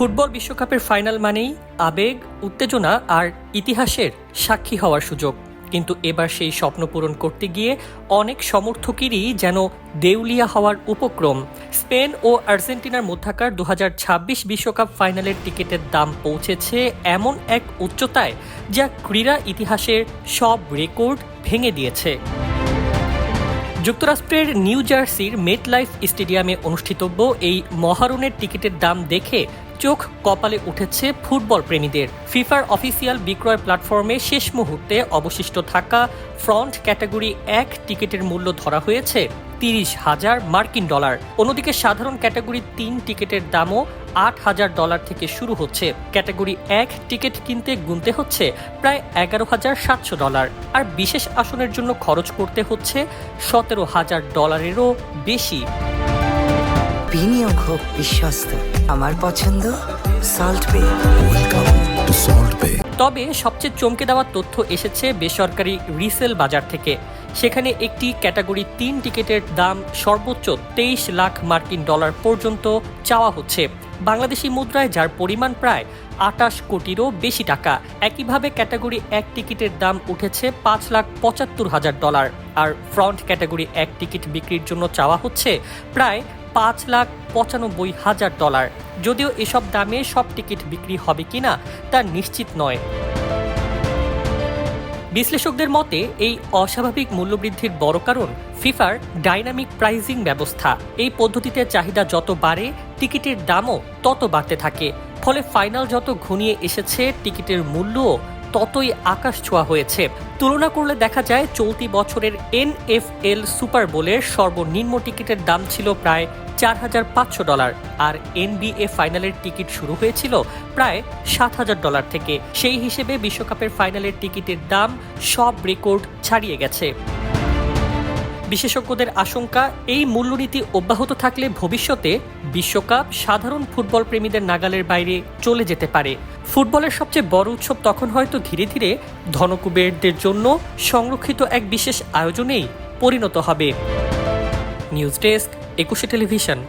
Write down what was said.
Football বিশ্বকাপের final মানেই আবেগ, উত্তেজনা আর ইতিহাসের সাক্ষী হওয়ার সুযোগ। কিন্তু এবার সেই স্বপ্ন পূরণ করতে গিয়ে অনেক সমর্থকেরই যেন দেউলিয়া হওয়ার উপক্রম। স্পেন ও আর্জেন্টিনার মধ্যকার 2026 বিশ্বকাপ ফাইনালের টিকিটের দাম পৌঁছেছে এমন এক উচ্চতায় যা ক্রীড়া ইতিহাসের সব রেকর্ড ভেঙে দিয়েছে। যুক্তরাষ্ট্রের নিউ জার্সির মেটলাইফ স্টেডিয়ামে অনুষ্ঠিতব্য এই মহারণের টিকিটের দাম দেখে চোখ কপালে উঠেছে ফুটবল প্রেমীদের। ফিফার অফিসিয়াল বিক্রয় প্ল্যাটফর্মে শেষ মুহূর্তে অবশিষ্ট থাকা ফ্রন্ট ক্যাটাগরি 1 টিকিটের মূল্য ধরা হয়েছে $30,000। অন্যদিকে সাধারণ ক্যাটাগরি 3 টিকিটের দামও $8,000 থেকে শুরু হচ্ছে। ক্যাটাগরি 1 টিকিট কিনতে গুনতে হচ্ছে প্রায় $11,700, আর বিশেষ আসনের জন্য খরচ করতে হচ্ছে $17,000-এরও বেশি। বিনিয়োগ হোক বিশ্বস্ত, আমার পছন্দ সল্ট বে। তবে সবচেয়ে চমকে দেওয়ার তথ্য এসেছে বেসরকারি রিসেল বাজার থেকে। সেখানে একটি ক্যাটাগরি 3 টিকিটের দাম সর্বোচ্চ $23,00,000 পর্যন্ত চাওয়া হচ্ছে বাংলাদেশি মুদ্রায়, যার পরিমাণ প্রায় 28 কোটিরও বেশি টাকা। একইভাবে ক্যাটাগরি 1 টিকিটের দাম উঠেছে $5,75,000, আর ফ্রন্ট ক্যাটাগরি 1 টিকিট বিক্রির জন্য চাওয়া হচ্ছে প্রায় $5,95,000। যদিও এসব দামে সব টিকিট বিক্রি হবে কিনা তা নিশ্চিত নয়। বিশ্লেষকদের মতে এই অস্বাভাবিক মূল্যবৃদ্ধির বড় কারণ ফিফার ডাইনামিক প্রাইজিং ব্যবস্থা। এই পদ্ধতিতে চাহিদা যত বাড়ে, টিকিটের দামও তত বাড়তে থাকে। ফলে ফাইনাল যত ঘনিয়ে এসেছে, টিকিটের মূল্যও ততই আকাশ ছোঁয়া হয়েছে। তুলনা করলে দেখা যায় চলতি বছরের NFL সুপার বোলের সর্বনিম্ন টিকিটের দাম ছিল প্রায় $4,500, আর NBA ফাইনালের টিকিট শুরু হয়েছিল প্রায় $7,000 থেকে। সেই হিসেবে বিশ্বকাপের ফাইনালের টিকিটের দাম সব রেকর্ড ছাড়িয়ে গেছে। বিশেষজ্ঞদের আশঙ্কা, এই মূল্যনীতি অব্যাহত থাকলে ভবিষ্যতে বিশ্বকাপ সাধারণ ফুটবল প্রেমীদের নাগালের বাইরে চলে যেতে পারে। ফুটবলের সবচেয়ে বড় উৎসব তখন হয়তো ধীরে ধীরে ধনকুবেরদের জন্য সংরক্ষিত এক বিশেষ আয়োজনেই পরিণত হবে। News desk, 21 television.